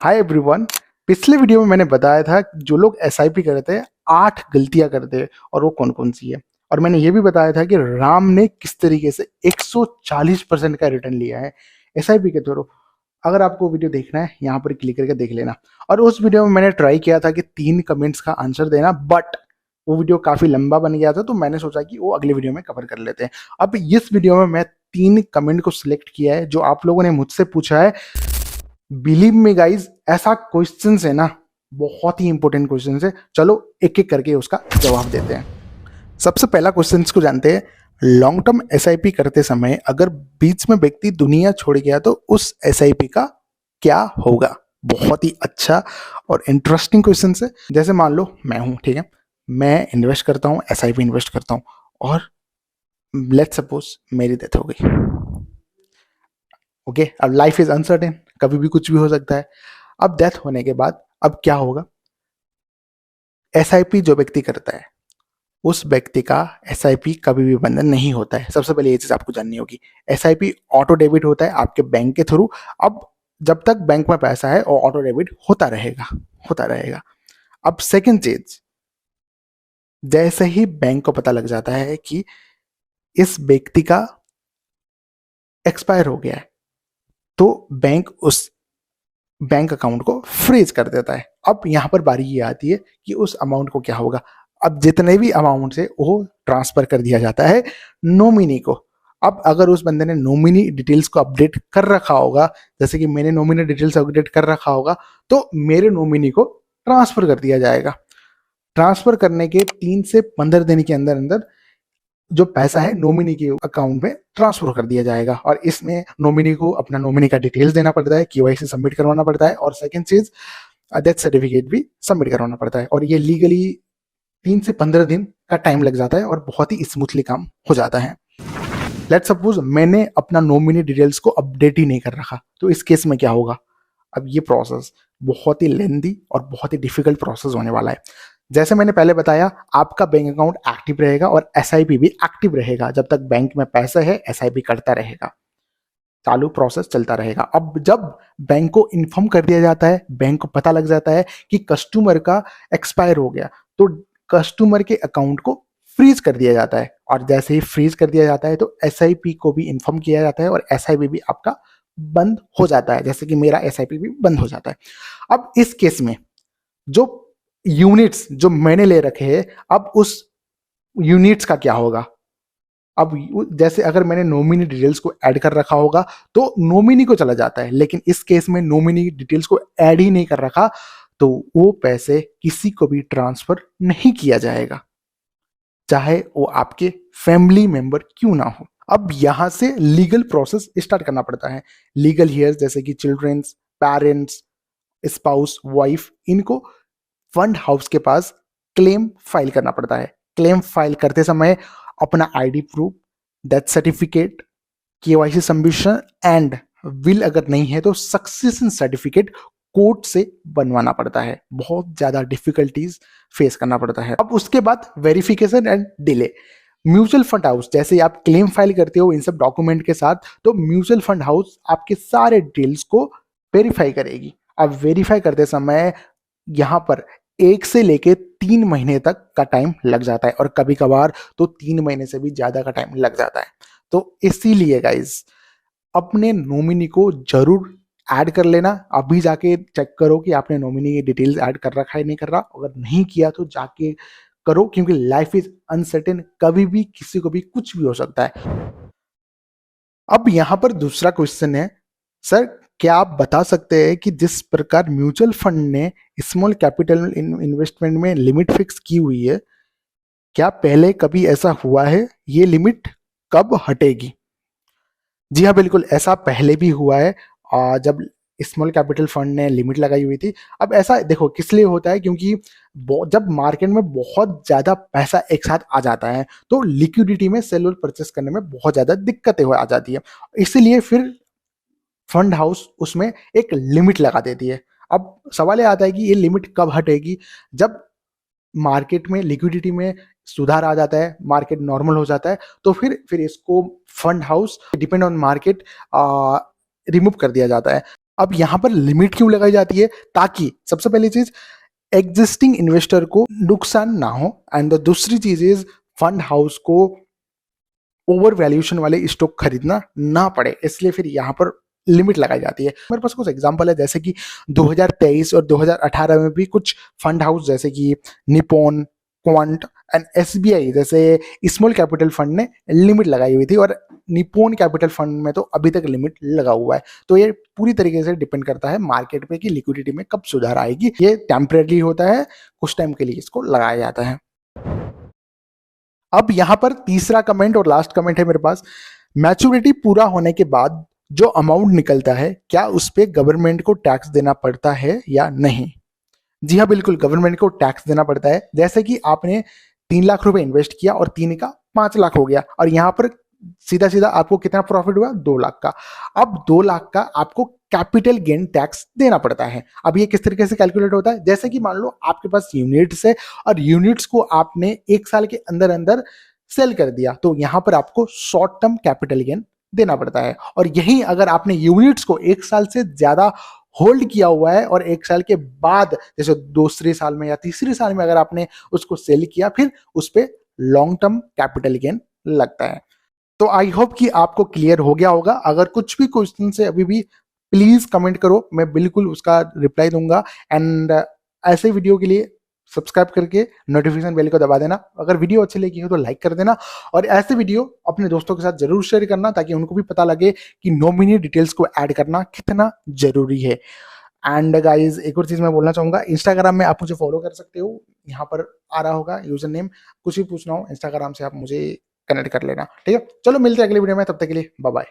Hi everyone. पिछले video में मैंने बताया था कि जो लोग एसआईपी करते हैं 8 गलतियां करते हैं और वो कौन कौन सी है। और मैंने ये भी बताया था कि राम ने किस तरीके से 140% का रिटर्न लिया है एसआईपी के थ्रू। अगर आपको वीडियो देखना है यहाँ पर क्लिक करके देख लेना। और उस वीडियो में मैंने ट्राई किया था कि 3 कमेंट्स का आंसर देना, बट वो वीडियो काफी लंबा बन गया था, तो मैंने सोचा कि वो अगले वीडियो में कवर कर लेते हैं। अब इस वीडियो में मैं 3 कमेंट को सिलेक्ट किया है जो आप लोगों ने मुझसे पूछा है। बिलीव मी गाइज, ऐसा क्वेश्चन है ना, बहुत ही इंपॉर्टेंट क्वेश्चन है। चलो एक एक करके उसका जवाब देते हैं। सबसे पहला क्वेश्चन को जानते हैं। लॉन्ग टर्म एसआईपी करते समय अगर बीच में व्यक्ति दुनिया छोड़ गया तो उस एसआईपी का क्या होगा? बहुत ही अच्छा और इंटरेस्टिंग क्वेश्चन है। जैसे मान लो मैं हूं, ठीक है, मैं इन्वेस्ट करता हूं, एसआईपी इन्वेस्ट करता हूं, और लेट्स सपोज मेरी डेथ हो गई। ओके, अब लाइफ इज अनसर्टेन, कभी भी कुछ भी हो सकता है। अब डेथ होने के बाद अब क्या होगा? एसआईपी जो व्यक्ति करता है उस व्यक्ति का एसआईपी कभी भी बंद नहीं होता है। सबसे पहले ये चीज आपको जाननी होगी। एसआईपी ऑटो डेबिट होता है आपके बैंक के थ्रू। अब जब तक बैंक में पैसा है वो ऑटो डेबिट होता रहेगा, होता रहेगा। अब सेकंड चीज, जैसे ही बैंक को पता लग जाता है कि इस व्यक्ति का एक्सपायर हो गया है, तो बैंक उस बैंक अकाउंट को फ्रीज कर देता है। अब यहां पर बारी ये आती है कि उस अमाउंट को क्या होगा। अब जितने भी अमाउंट है वो ट्रांसफर कर दिया जाता है नॉमिनी को। अब अगर उस बंदे ने नॉमिनी डिटेल्स को अपडेट कर रखा होगा, जैसे कि मैंने नॉमिनी डिटेल्स अपडेट कर रखा होगा, तो मेरे नॉमिनी को ट्रांसफर कर दिया जाएगा। ट्रांसफर करने के 3 से 15 दिन के अंदर अंदर जो पैसा है नॉमिनी के अकाउंट में ट्रांसफर कर दिया जाएगा। और इसमें नॉमिनी को अपना नॉमिनी का डिटेल्स देना पड़ता है, केवाईसी सबमिट करवाना पड़ता है, और सेकंड चीज डेथ सर्टिफिकेट भी सबमिट करवाना पड़ता है। और ये लीगली 3 से 15 दिन का टाइम लग जाता है और बहुत ही स्मूथली काम हो जाता है। लेट्स सपोज मैंने अपना नॉमिनी डिटेल्स को अपडेट ही नहीं कर रखा, तो इस केस में क्या होगा? अब ये प्रोसेस बहुत ही लेंदी और बहुत ही डिफिकल्ट प्रोसेस होने वाला है। जैसे मैंने पहले बताया, आपका बैंक अकाउंट एक्टिव रहेगा और एसआईपी भी एक्टिव रहेगा। जब तक बैंक में पैसा है एसआईपी करता रहेगा, चालू प्रोसेस चलता रहेगा। अब जब बैंक को इन्फॉर्म कर दिया जाता है, बैंक को पता लग जाता है कि कस्टमर का एक्सपायर हो गया, तो कस्टमर के अकाउंट को फ्रीज कर दिया जाता है। और जैसे ही फ्रीज कर दिया जाता है तो एसआईपी को भी इन्फॉर्म किया जाता है और एसआईपी भी आपका बंद हो जाता है, जैसे कि मेरा एसआईपी भी बंद हो जाता है। अब इस केस में जो यूनिट्स जो मैंने ले रखे हैं, अब उस यूनिट्स का क्या होगा? अब जैसे अगर मैंने नॉमिनी डिटेल्स को ऐड कर रखा होगा तो नॉमिनी को चला जाता है, लेकिन इस केस में नॉमिनी डिटेल्स को ऐड ही नहीं कर रखा, तो वो पैसे किसी को भी ट्रांसफर नहीं किया जाएगा, चाहे वो आपके फैमिली मेंबर क्यों ना हो। अब यहां से लीगल प्रोसेस स्टार्ट करना पड़ता है। लीगल हियर्स जैसे कि चिल्ड्रंस, पेरेंट्स, स्पाउस, वाइफ, इनको फंड हाउस के पास क्लेम फाइल करना पड़ता है। क्लेम फाइल करते समय अपना ID proof, death certificate, KYC submission and will अगर नहीं है तो सक्सेशन सर्टिफिकेट कोर्ट से बनवाना पड़ता है। बहुत ज्यादा डिफिकल्टीज फेस करना पड़ता है। अब उसके बाद verification and delay. Mutual fund house, जैसे आप क्लेम फाइल करते हो इन सब डॉक्यूमेंट के साथ, तो म्यूचुअल फंड हाउस आपके सारे डिटेल्स को वेरीफाई करेगी। अब वेरीफाई करते समय यहाँ पर 1 से लेके 3 महीने तक का टाइम लग जाता है, और कभी कभार तो 3 महीने से भी ज्यादा का टाइम लग जाता है। तो इसीलिए गाइज, अपने नॉमिनी को जरूर ऐड कर लेना। अभी जाके चेक करो कि आपने नॉमिनी की डिटेल्स ऐड कर रखा है नहीं कर रहा। अगर नहीं किया तो जाके करो, क्योंकि लाइफ इज अनसर्टेन, कभी भी किसी को भी कुछ भी हो सकता है। अब यहां पर दूसरा क्वेश्चन है, सर क्या आप बता सकते हैं कि जिस प्रकार म्यूचुअल फंड ने स्मॉल कैपिटल इन्वेस्टमेंट में लिमिट फिक्स की हुई है, क्या पहले कभी ऐसा हुआ है? ये लिमिट कब हटेगी? जी हाँ, बिल्कुल ऐसा पहले भी हुआ है। जब स्मॉल कैपिटल फंड ने लिमिट लगाई हुई थी। अब ऐसा देखो किस लिए होता है, क्योंकि जब मार्केट में बहुत ज्यादा पैसा एक साथ आ जाता है तो लिक्विडिटी में सेल और परचेस करने में बहुत ज्यादा दिक्कतें हो आ जाती है। इसीलिए फिर फंड हाउस उसमें एक लिमिट लगा देती है। अब सवाल ये आता है कि ये लिमिट कब हटेगी? जब मार्केट में लिक्विडिटी में सुधार आ जाता है, मार्केट नॉर्मल हो जाता है, तो फिर इसको fund house depend on market remove कर दिया जाता है। अब यहां पर लिमिट क्यों लगाई जाती है? ताकि सबसे पहली चीज एग्जिस्टिंग इन्वेस्टर को नुकसान ना हो, एंड दूसरी चीज इज फंड हाउस को ओवर वैल्यूएशन वाले स्टॉक खरीदना ना पड़े, इसलिए फिर यहाँ पर लिमिट लगाई जाती है। मेरे पास कुछ एग्जांपल है, जैसे कि 2023 और 2018 में भी कुछ फंड हाउस जैसे कि निपॉन, क्वांट एंड एसबीआई जैसे स्मॉल कैपिटल फंड ने लिमिट लगाई हुई थी, और निपॉन कैपिटल फंड में तो अभी तक लिमिट लगा हुआ है। तो ये पूरी तरीके से डिपेंड करता है मार्केट पे कि लिक्विडिटी में कब सुधार आएगी। ये टेम्परेरी होता है, कुछ टाइम के लिए इसको लगाया जाता है। अब यहां पर तीसरा कमेंट और लास्ट कमेंट है मेरे पास, मैच्योरिटी पूरा होने के बाद जो अमाउंट निकलता है क्या उस पर गवर्नमेंट को टैक्स देना पड़ता है या नहीं? जी हाँ, बिल्कुल गवर्नमेंट को टैक्स देना पड़ता है। जैसे कि आपने 3 लाख रुपए इन्वेस्ट किया और 3 का 5 लाख हो गया, और यहां पर सीधा सीधा आपको कितना प्रॉफिट हुआ? 2 लाख का। अब 2 लाख का आपको कैपिटल गेन टैक्स देना पड़ता है। अब ये किस तरीके से कैलकुलेट होता है? जैसे कि मान लो आपके पास यूनिट्स है और यूनिट्स को आपने 1 साल के अंदर अंदर सेल कर दिया, तो यहां पर आपको शॉर्ट टर्म कैपिटल गेन देना पड़ता है। और यही अगर आपने यूनिट्स को 1 साल से ज्यादा होल्ड किया हुआ है और 1 साल के बाद जैसे दूसरे साल में या तीसरे साल में अगर आपने उसको सेल किया, फिर उस पर लॉन्ग टर्म कैपिटल गेन लगता है। तो आई होप कि आपको क्लियर हो गया होगा। अगर कुछ भी क्वेश्चन है अभी भी प्लीज कमेंट करो, मैं बिल्कुल उसका रिप्लाई दूंगा। एंड ऐसे वीडियो के लिए सब्सक्राइब करके नोटिफिकेशन बेल को दबा देना। अगर वीडियो अच्छी लगी हो तो लाइक कर देना, और ऐसे वीडियो अपने दोस्तों के साथ जरूर शेयर करना ताकि उनको भी पता लगे कि नॉमिनी डिटेल्स को ऐड करना कितना जरूरी है। एंड गाइज एक और चीज मैं बोलना चाहूंगा, इंस्टाग्राम में आप मुझे फॉलो कर सकते हो, यहाँ पर आ रहा होगा यूजर नेम। कुछ भी पूछना हो इंस्टाग्राम से आप मुझे कनेक्ट कर लेना, ठीक है? चलो मिलते हैं अगले वीडियो में, तब तक के लिए बाय बाय।